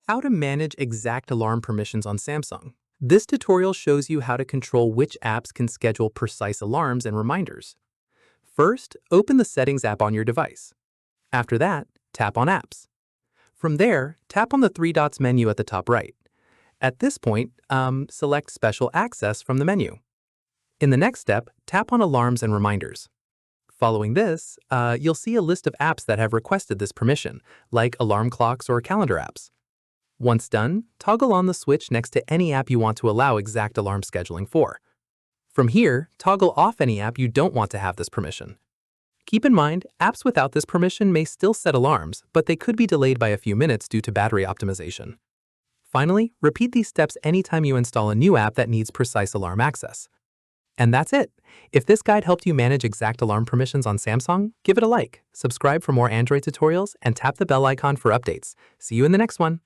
How to manage exact alarm permissions on Samsung. This tutorial shows you how to control which apps can schedule precise alarms and reminders. First, open the Settings app on your device. After that, tap on Apps. From there, tap on the three dots menu at the top right. At this point, select Special Access from the menu. In the next step, tap on Alarms and Reminders. Following this, you'll see a list of apps that have requested this permission, like alarm clocks or calendar apps. Once done, toggle on the switch next to any app you want to allow exact alarm scheduling for. From here, toggle off any app you don't want to have this permission. Keep in mind, apps without this permission may still set alarms, but they could be delayed by a few minutes due to battery optimization. Finally, repeat these steps anytime you install a new app that needs precise alarm access. And that's it. If this guide helped you manage exact alarm permissions on Samsung, give it a like, subscribe for more Android tutorials, and tap the bell icon for updates. See you in the next one.